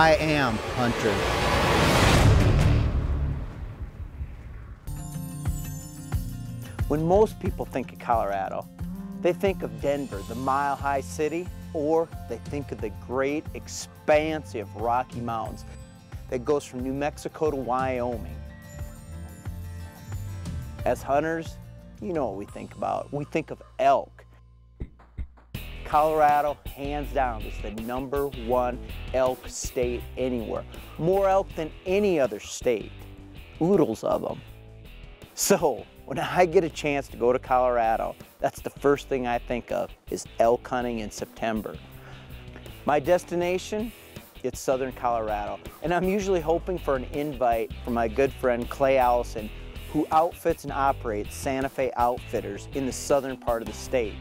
I am Hunter. When most people think of Colorado, they think of Denver, the mile-high city, or they think of the great, expansive Rocky Mountains that goes from New Mexico to Wyoming. As hunters, you know what we think about. We think of elk. Colorado, hands down, is the #1 elk state anywhere. More elk than any other state. Oodles of them. So, when I get a chance to go to Colorado, that's the first thing I think of is elk hunting in September. My destination, it's southern Colorado, and I'm usually hoping for an invite from my good friend Clay Allison, who outfits and operates Santa Fe Outfitters in the southern part of the state.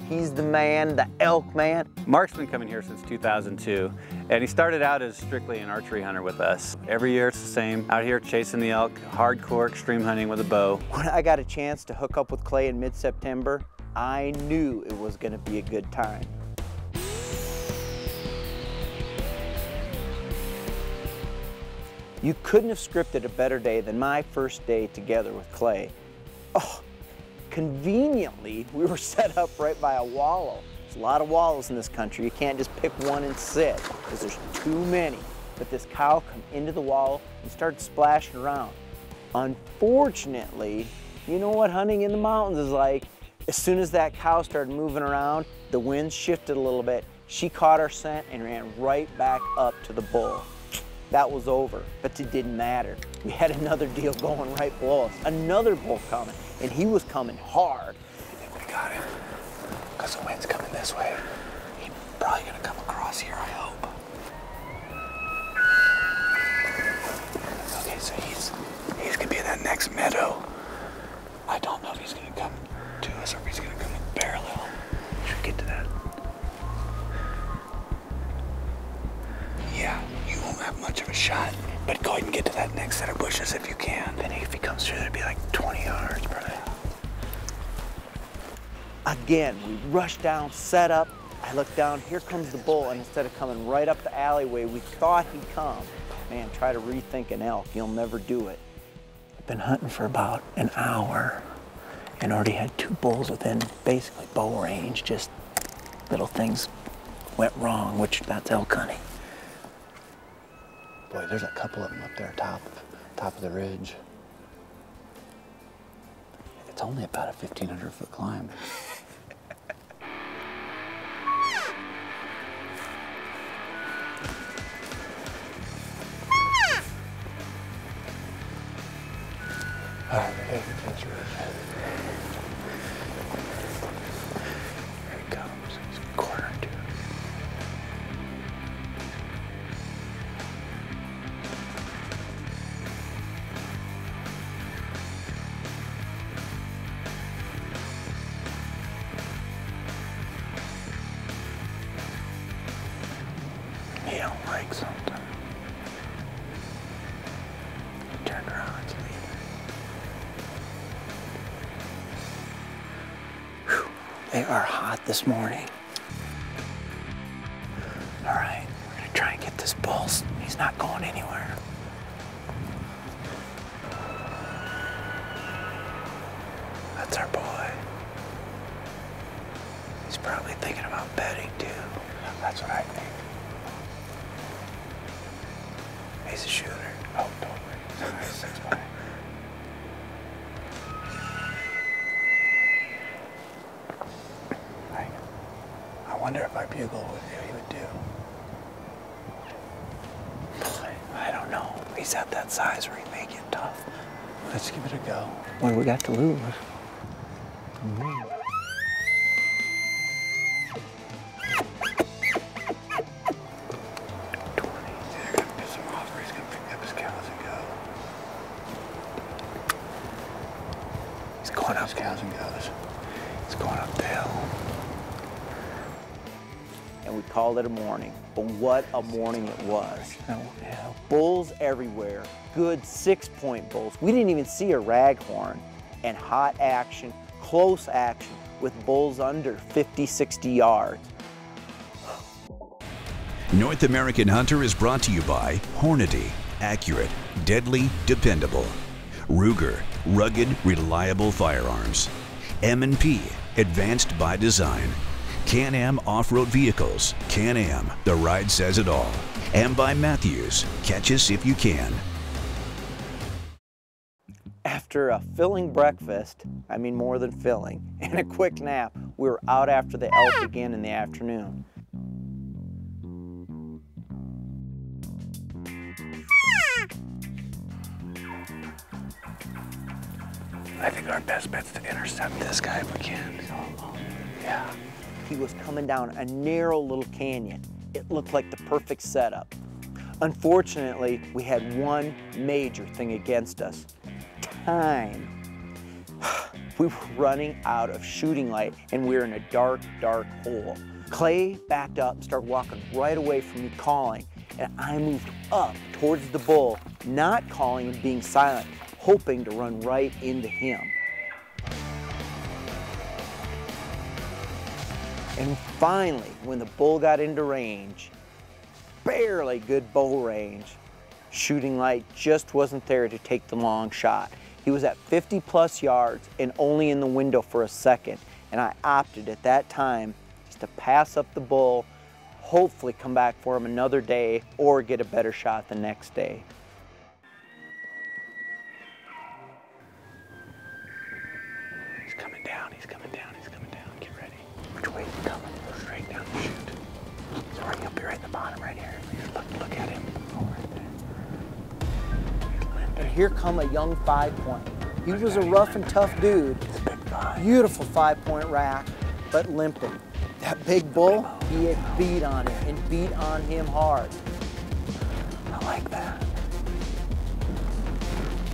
He's the man, the elk man. Mark's been coming here since 2002, and he started out as strictly an archery hunter with us. Every year it's the same, out here chasing the elk, hardcore extreme hunting with a bow. When I got a chance to hook up with Clay in mid-September, I knew it was gonna be a good time. You couldn't have scripted a better day than my first day together with Clay. Oh, conveniently, we were set up right by a wallow. There's a lot of wallows in this country. You can't just pick one and sit, because there's too many. But this cow come into the wallow and started splashing around. Unfortunately, you know what hunting in the mountains is like. As soon as that cow started moving around, the wind shifted a little bit. She caught our scent and ran right back up to the bull. That was over, but it didn't matter. We had another deal going right below us. Another bull coming, and he was coming hard. I think we got him, because the wind's coming this way. He's probably gonna come across here, I hope. Okay, so he's gonna be in that next meadow. I don't know if he's gonna come to us or if he's gonna come parallel. Should we get to that? Yeah, you won't have much of a shot, but go ahead and get to that next set of bushes if you can. Then if he comes through, it'd be like 20 yards, probably. Again, we rushed down, set up. I look down, here comes the bull, and instead of coming right up the alleyway we thought he'd come, man, try to rethink an elk, you'll never do it. I've been hunting for about an hour and already had 2 bulls within basically bow range, just little things went wrong, which that's elk hunting. Boy, there's a couple of them up there top of the ridge. It's only about a 1,500-foot climb. All right, that's right. Here he comes. He's cornered too. He don't like something. He turned around and leaving. They are hot this morning. All right, we're gonna try and get this bull. He's not going anywhere. That's our boy. He's probably thinking about bedding too. That's what I think. He's a shooter. Oh, don't worry. That's fine. I wonder if our bugle he would do. I don't know. He's at that size where he may get tough. Let's give it a go. What do we got to lose? Going up cows and goes. It's going up the hill. And we called it a morning, but what a morning it was. Oh, yeah. Bulls everywhere, good 6-point bulls. We didn't even see a raghorn, and hot action, close action with bulls under 50, 60 yards. North American Hunter is brought to you by Hornady, accurate, deadly, dependable. Ruger, rugged, reliable firearms. M&P, advanced by design. Can-Am off-road vehicles. Can-Am, the ride says it all. And by Matthews, catch us if you can. After a filling breakfast, I mean more than filling, and a quick nap, we were out after the elk again in the afternoon. I think our best bet's to intercept this guy if we can. Yeah. He was coming down a narrow little canyon. It looked like the perfect setup. Unfortunately, we had one major thing against us. Time. We were running out of shooting light and we were in a dark, dark hole. Clay backed up and started walking right away from me calling, and I moved up towards the bull, not calling and being silent, hoping to run right into him. And finally, when the bull got into range, barely good bow range, shooting light just wasn't there to take the long shot. He was at 50+ yards and only in the window for a second, and I opted at that time just to pass up the bull, hopefully come back for him another day or get a better shot the next day. He's coming down, he's coming down, he's coming down. Get ready. Which way is he coming? Straight down the chute. So he'll be right in the bottom right here. Look at him. Oh, right there. And here come a young 5-point. He was a rough and tough dude. Beautiful 5-point rack, but limping. That big bull, he had beat on him and beat on him hard. I like that.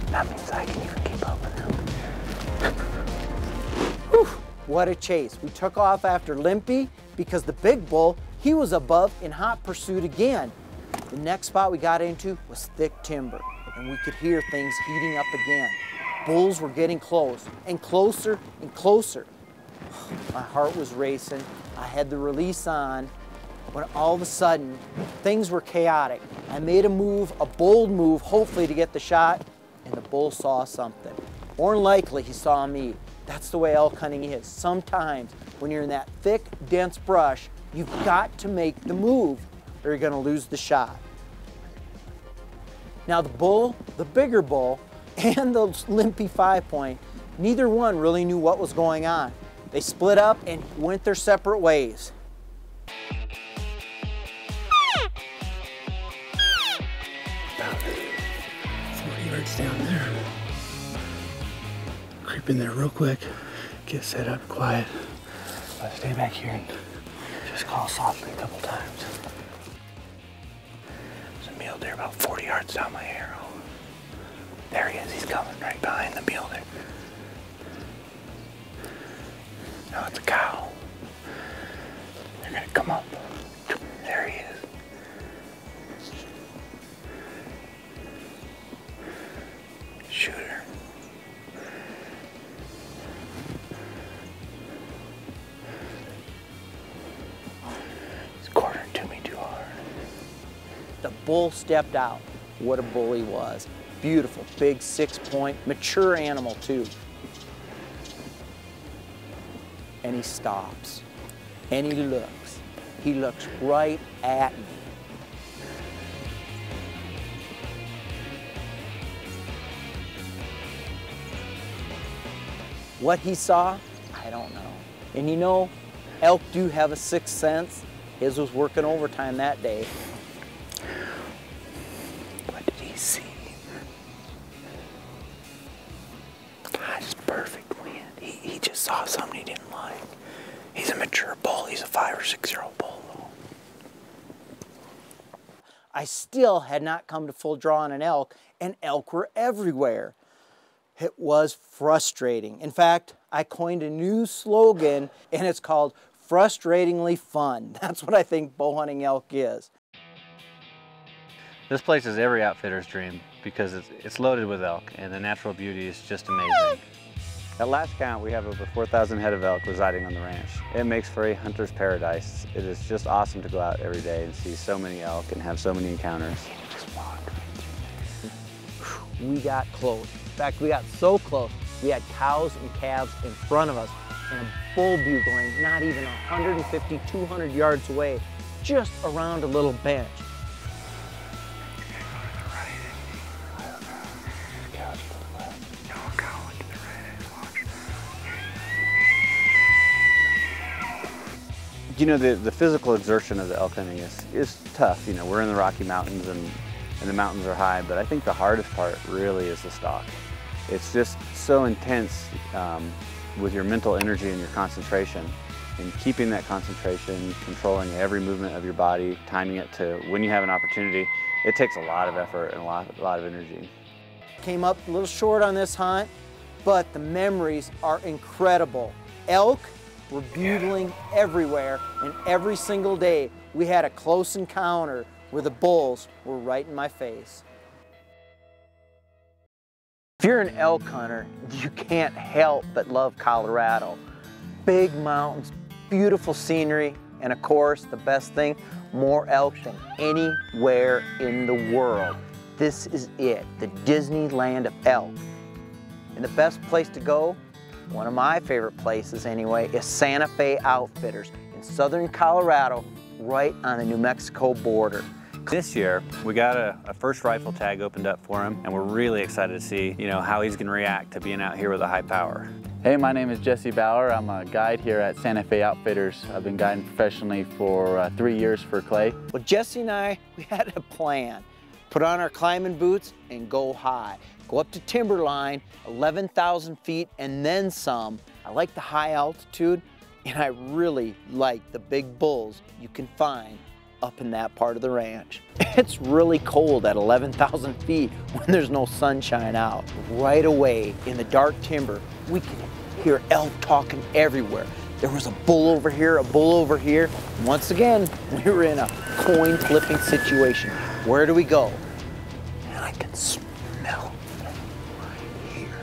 That means I can even keep up with him. Whew, what a chase. We took off after Limpy because the big bull, he was above in hot pursuit again. The next spot we got into was thick timber, and we could hear things heating up again. Bulls were getting close, and closer and closer. My heart was racing. I had the release on, when all of a sudden, things were chaotic. I made a move, a bold move, hopefully to get the shot, and the bull saw something. More than likely, he saw me. That's the way elk hunting is. Sometimes, when you're in that thick, dense brush, you've got to make the move, or you're gonna lose the shot. Now the bull, the bigger bull, and the limpy 5-point, neither one really knew what was going on. They split up and went their separate ways. 40 yards down there. Creep in there real quick, get set up quiet. Let's stay back here and just call softly a couple times. There's a mule deer about 40 yards down my arrow. There he is, he's coming right behind the mule deer. Now it's a cow. They're gonna come up. There he is. Shooter. He's quartering to me too hard. The bull stepped out. What a bull he was. Beautiful, big 6-point, mature animal too. And he stops, and he looks. He looks right at me. What he saw, I don't know. And you know, elk do have a sixth sense. His was working overtime that day. What did he see? Just perfect wind. He just saw something he didn't like. He's a mature bull. He's a 5 or 6-year-old bull, though. I still had not come to full draw on an elk, and elk were everywhere. It was frustrating. In fact, I coined a new slogan, and it's called frustratingly fun. That's what I think bow hunting elk is. This place is every outfitter's dream because it's loaded with elk, and the natural beauty is just amazing. At last count, we have over 4,000 head of elk residing on the ranch. It makes for a hunter's paradise. It is just awesome to go out every day and see so many elk and have so many encounters. We got close. In fact, we got so close, we had cows and calves in front of us and a bull bugling not even 150, 200 yards away, just around a little bench. You know, the physical exertion of the elk hunting is tough. You know, we're in the Rocky Mountains and the mountains are high, but I think the hardest part really is the stalk. It's just so intense with your mental energy and your concentration. And keeping that concentration, controlling every movement of your body, timing it to when you have an opportunity, it takes a lot of effort and a lot of energy. Came up a little short on this hunt, but the memories are incredible. Elk were bugling everywhere, and every single day we had a close encounter where the bulls were right in my face. If you're an elk hunter, you can't help but love Colorado. Big mountains, beautiful scenery, and of course, the best thing, more elk than anywhere in the world. This is it, the Disneyland of Elk. And the best place to go, one of my favorite places anyway, is Santa Fe Outfitters in southern Colorado, right on the New Mexico border. This year, we got a first rifle tag opened up for him, and we're really excited to see, you know, how he's going to react to being out here with a high power. Hey, my name is Jesse Bauer. I'm a guide here at Santa Fe Outfitters. I've been guiding professionally for 3 years for Clay. Well, Jesse and I, we had a plan. Put on our climbing boots and go high. Go up to timberline, 11,000 feet and then some. I like the high altitude, and I really like the big bulls you can find up in that part of the ranch. It's really cold at 11,000 feet when there's no sunshine out. Right away in the dark timber, we can hear elk talking everywhere. There was a bull over here, a bull over here. Once again, we were in a coin flipping situation. Where do we go? And I can smell right here.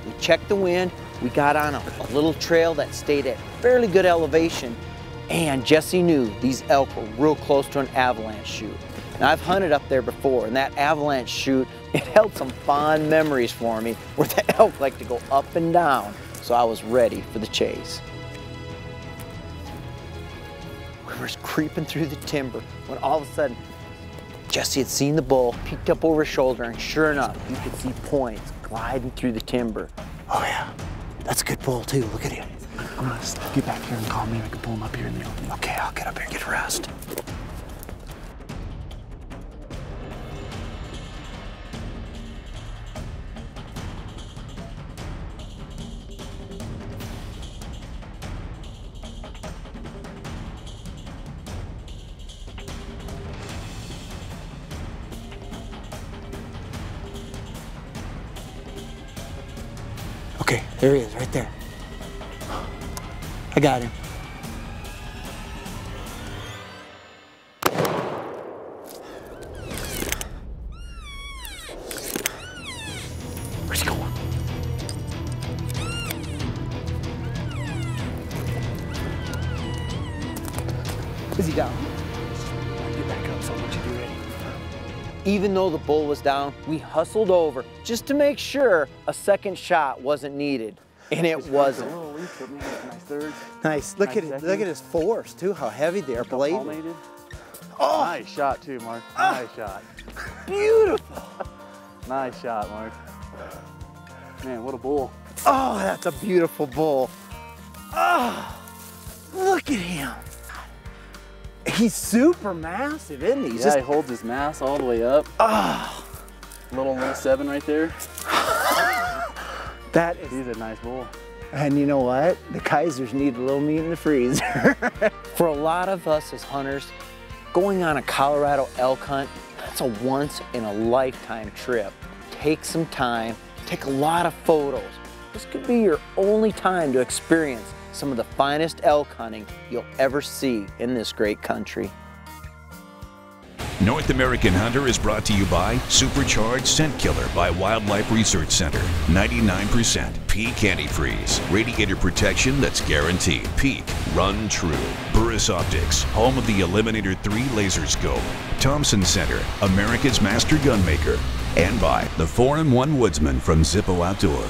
We checked the wind. We got on a little trail that stayed at fairly good elevation, and Jesse knew these elk were real close to an avalanche chute. Now, I've hunted up there before, and that avalanche chute, it held some fond memories for me where the elk like to go up and down, so I was ready for the chase. We were creeping through the timber when all of a sudden, Jesse had seen the bull, peeked up over his shoulder, and sure enough, you could see points gliding through the timber. Oh yeah, that's a good bull too, look at him. I'm gonna get back here and call me and I can pull him up here in the open. Okay, I'll get up here and get a rest. Okay, there he is, right there. I got him. Where's he going? Is he down? Get back up, so I want you to be ready. Even though the bull was down, we hustled over just to make sure a second shot wasn't needed. And it wasn't. Nice third. Nice. Look at it. Nice Look at his force too. How heavy they are bladed. Palmated. Oh, Nice shot too, Mark. Nice shot. beautiful. Nice shot, Mark. Man, what a bull. Oh, that's a beautiful bull. Oh, look at him. He's super massive, isn't he? He's Yeah, he holds his mass all the way up. Oh, Little 107 right there. that is. He's a nice bull. And you know what? The Kaisers need a little meat in the freezer. For a lot of us as hunters, going on a Colorado elk hunt, that's a once in a lifetime trip. Take some time, take a lot of photos. This could be your only time to experience some of the finest elk hunting you'll ever see in this great country. North American Hunter is brought to you by Supercharged Scent Killer by Wildlife Research Center. 99% peak antifreeze. Radiator protection that's guaranteed. Peak. Run true. Burris Optics, home of the Eliminator 3 laser scope. Thompson Center, America's master gunmaker. And by the 4-in-1 Woodsman from Zippo Outdoor.